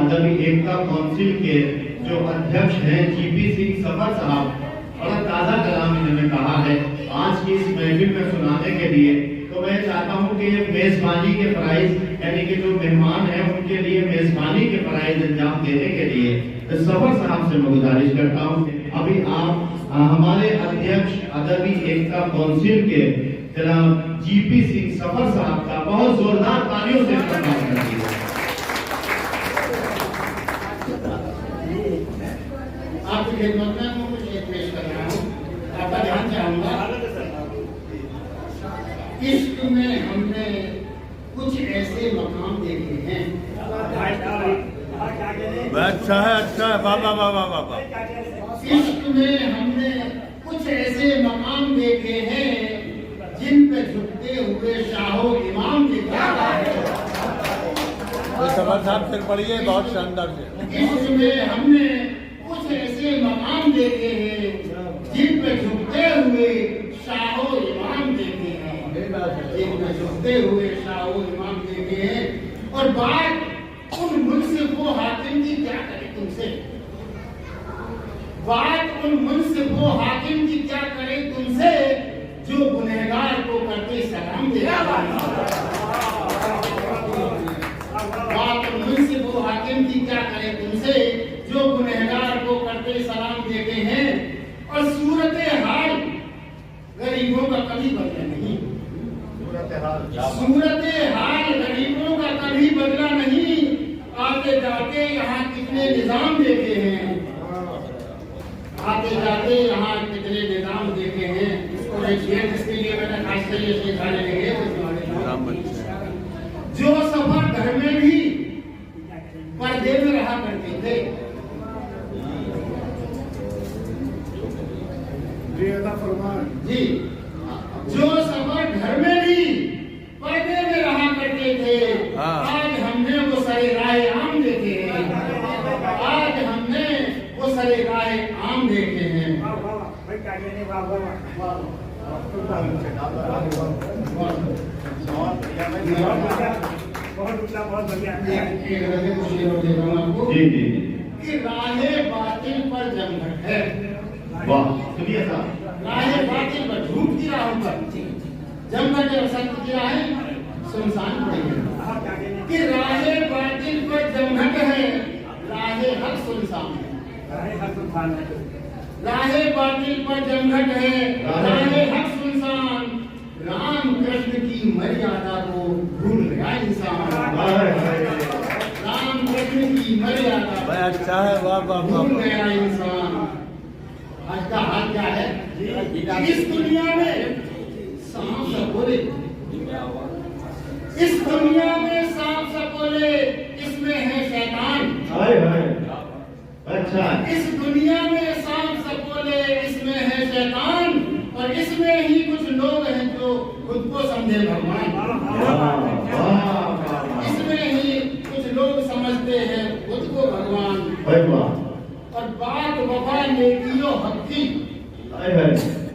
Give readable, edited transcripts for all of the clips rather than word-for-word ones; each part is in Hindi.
अदबी एकता काउंसिल के जो अध्यक्ष हैं जीपी सिंह सफर साहब, बड़ा ताज़ा कलाम इन्होंने कहा है आज की इस महफिल में सुनाने के लिए। तो मैं चाहता हूं कि ये मेजबानी के प्राइज यानी कि जो मेहमान हैं उनके लिए मेजबानी के प्राइज अंजाम देने के लिए सफर साहब से मैं गुजारिश करता हूं। अभी आप हमारे अध्यक्ष अदबी एकता काउंसिल के जनाब जीपी सिंह सफर साहब का बहुत जोरदार तालियों से स्वागत करेंगे। आपकी खिदमत में मैं कुछ एक पेश कर रहा हूँ, आपका ध्यान चाहूंगा। इश्क में हमने कुछ ऐसे मकाम देखे हैं। अच्छा है बाबा बाबा बाबा। इश्क में हमने कुछ ऐसे मकाम देखे हैं जिन पे झुकते हुए शाहो इमाम देखे हैं। तो सफर साहब फिर पढ़िए, बहुत शानदार से। इश्क में हमने कुछ ऐसे मकाम देखे हैं जिन पे झुकते हुए शाहो इमाम देखे हैं, जिन पे झुकते हुए शाहो इमाम देखे हैं। और बात उन मुनसिफ वो हाकिम की क्या करे तुमसे, बात उन मुनसिफ वो हाकिम की क्या करे तुमसे जो गुनहगार को करते सलाम दे। बात उन मुनसिफ वो हाकिम की क्या करे तुमसे जो गुनहगार को करते सलाम देते हैं। और सूरत हाल गरीबों का कभी बदला नहीं, सूरत हाल गरीबों का कभी बदला नहीं। आते जाते यहाँ कितने निजाम देखे हैं, आते जाते यहाँ कितने निजाम देखे हैं। इसको देखिए, जिसके लिए मैंने खास कर ये सिखाने लगे जो सफर घर में भी पर्दे में रहा करते थे। जी, जो सफर घर में भी पर्दे में रहा करते थे, आज हमने वो सरे राय आम देखे हैं, आज हमने वो सरे राय आम देखे हैं। बहुत बढ़िया। जी जी कि राहे बातिल पर जमघट है। वाह, सुनिए साहब। राहे बातिल पर, झूठ की राहों पर जमघट है, सत्य की राहें सुनसान पड़ी है। कि राहे बातिल पर जमघट है, राहे हक सुनसान है। राहे बातिल पर जमघट है, राहे हक सुनसान। राम कृष्ण की मर्यादा को भूल गया इंसान। राम कृष्ण की मर्यादा अच्छा है, वाह वाह भूल गया इंसान। आज का हाल क्या है? इस दुनिया में सांप सपोले, इस दुनिया में सांप सपोले, इसमें है शैतान। अच्छा, इस दुनिया में सांप सपोले, इसमें है शैतान। और इसमें ही कुछ लोग हैं जो खुद को समझे भगवान। इसमें ही कुछ लोग समझते हैं खुद को भगवान। और बात वफा नेकियो हक की,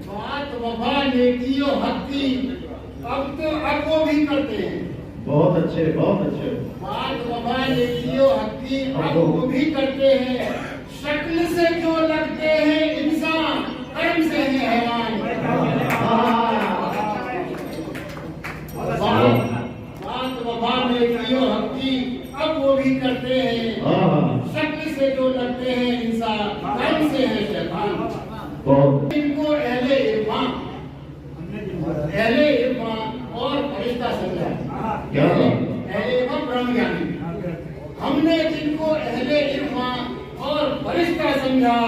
बात वफा नेकियो हक की, अब वो भी करते हैं। बहुत अच्छे, बहुत अच्छे। बात वफा नेकियो हक की, अब वो भी करते हैं। शक्ल से जो लगते हैं इंसान, कर्म से है हैवान। बात वफा नेकियो हक की, अब वो भी करते हैं। शक्ल से जो लगते हैं इंसान, कर्म से है शैतान। इनको अहले इरफान, अहले इरफान और फरिश्ता समझा। अहले इरफान ब्रह्म ज्ञानी, हमने जिनको अहले इरफान और फरिश्ता समझा,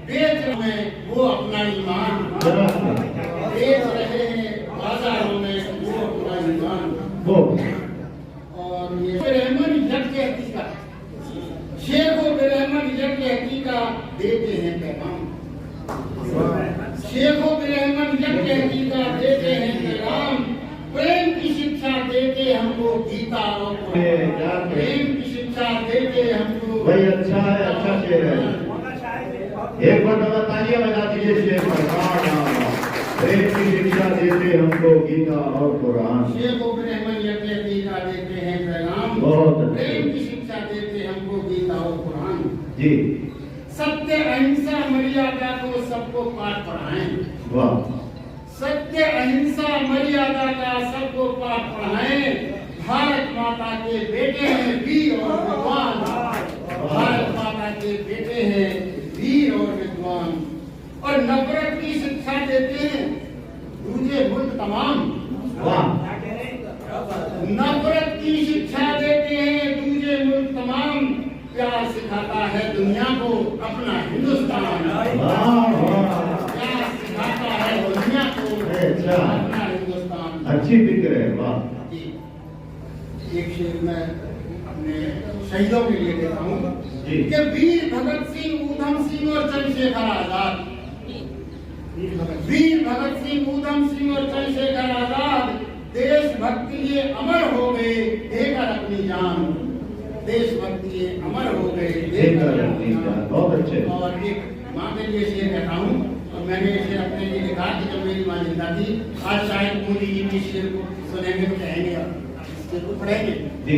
बेच रहे हैं वो अपना ईमान। बेच रहे हैं बाजारों में वो अपना ईमान। और ये रहमान यज्ञ हकीका, शेख व रहमान यज्ञ हकीका देते हैं पैगाम। शेख व रहमान यज्ञ हकीका देते हैं पैगाम। प्रेम की शिक्षा देते हमको गीता और प्रेम की शिक्षा देते हमको। भाई अच्छा है, अच्छा शेर है। एक बार तालियां बजा दीजिए शेर पर। प्रेम की शिक्षा देते हमको गीता और कुरान। शेख व रहमान यज्ञ हकीका देते हैं पैगाम। बहुत प्रेम की शिक्षा देते हमको गीता जी सत्य अहिंसा मर्यादा को सबको पाठ पढ़ाएं। वाह सत्य अहिंसा मर्यादा का सबको पाठ पढ़ाएं। भारत माता के बेटे हैं वीर और विद्वान। भारत माता के बेटे हैं वीर और विद्वान और नफरत की शिक्षा देते हैं दूजे मुल्क तमाम। वाह नफरत की शिक्षा देते हैं दूजे मुल्क तमाम। प्यार सिखाता है दुनिया को अपना हिंदुस्तान। प्यार सिखाता है दुनिया को अच्छा। अपना हिंदुस्तान। अच्छी फिक्र है। वाह जी। एक शेर मैं अपने शहीदों के लिए देता हूँ जी। कि वीर भगत सिंह, ऊधम सिंह और चंद्रशेखर आजाद। वीर भगत सिंह, ऊधम सिंह और चंद्रशेखर आजाद देशभक्ति ये अमर हो गए देकर अपनी जान। देशभक्ति ये अमर हो गए देकर अपनी जान। बहुत अच्छे। और एक माँ के लिए शेर कहता हूँ और मैंने ये शेर अपने लिए लिखा कि जब मेरी माँ जिंदा थी। आज शायद मोदी जी भी शेर को सुनेंगे तो कहेंगे शेर को पढ़ेंगे जी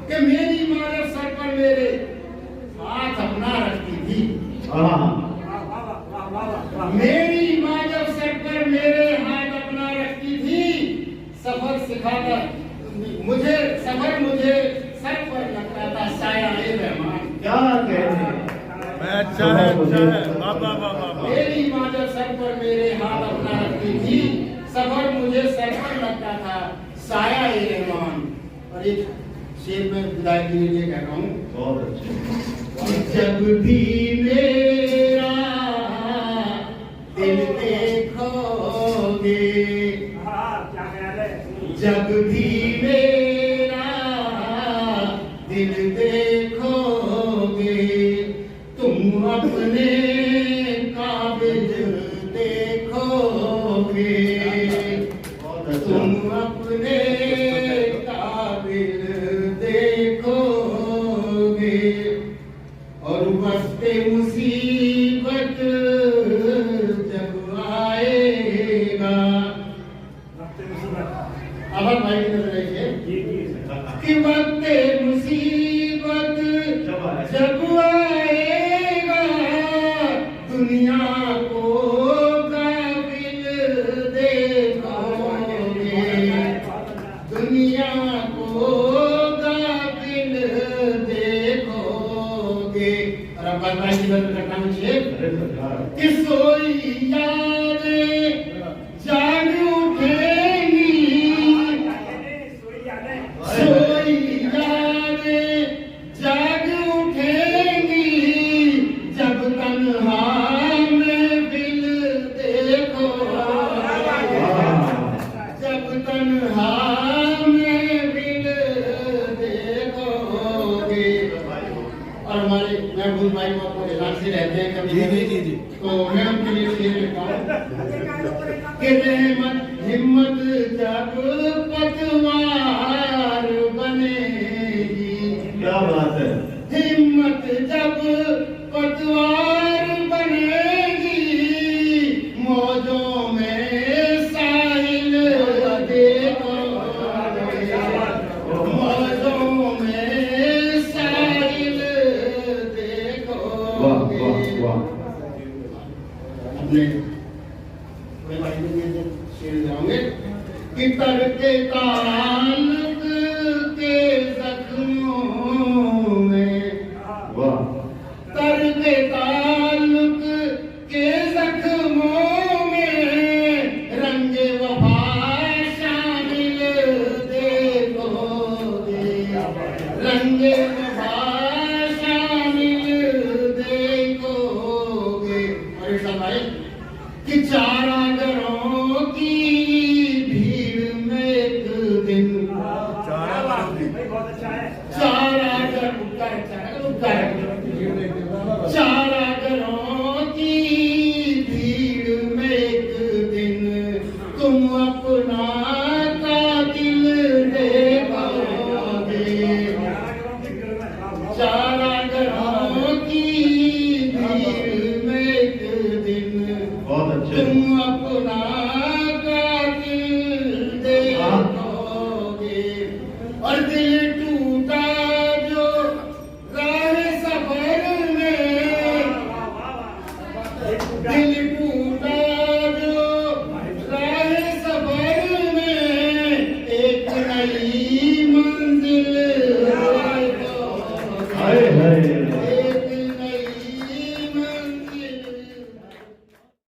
कि मेरी माँ जब सर पर मेरे हाथ अपना रखती थी। मेरी माँ जब सर पर मेरे हाथ अपना रखती थी। सफर सिखाकर मुझे सर पर लगता था साया ए रहमान। क्या कहते हैं। अच्छा है वाह वाह वाह वाह। मेरी माँ जब सर पर मेरे हाथ अपना रखती थी। सफर मुझे सर पर लगता था साया ए रहमान। और एक शेर में विदाई के लिए कह रहा हूँ बहुत अच्छे। जब भी मेरा दिल देखोगे, जब भी मेरा दिल देखोगे, तुम अपने काबिल देखोगे। तुम अपने काबिल देखोगे और वस्ते मुसीबत जब आएगा। अब भाई की नजर रखिए कि वक्ते मुसीबत जब आएगा दुनिया को काबिल देखोगे। दुनिया को काबिल देखोगे। और अब भाई की नजर रखना मुझे कि सोई यादें जाग उठेंगी। सोई यादें जाग उठेंगी जब तन्हा महफिल देखोगे। जब तन्हा महफिल देखोगे। और हमारे महबूब भाई को आपको ध्यान से रहते हैं कभी जी। तो मैं उनके लिए शेर लिखता हूँ कि रहमत हिम्मत जब पतवार बनेगी। क्या बात है। हिम्मत जब पतवार बनेगी मौजों में साहिल देखोगे। मौजों में साहिल देखोगे। वाह वाह अपने बड़े भाई के लिए शेर गाऊंगे कि तरके ताल्लुक के जख्मों में। वाह तरके ताल्लुक के जख्मों में रंगे वफा शामिल देखोगे। रंगे वफा शामिल देखोगे। और एक भाई कि चारागरों की भीड़ में एक दिन। चारागरों की भीड़ में एक दिन तुम अपना कातिल देखोगे। चारागरों की भीड़ में एक दिन बहुत अच्छे। तुम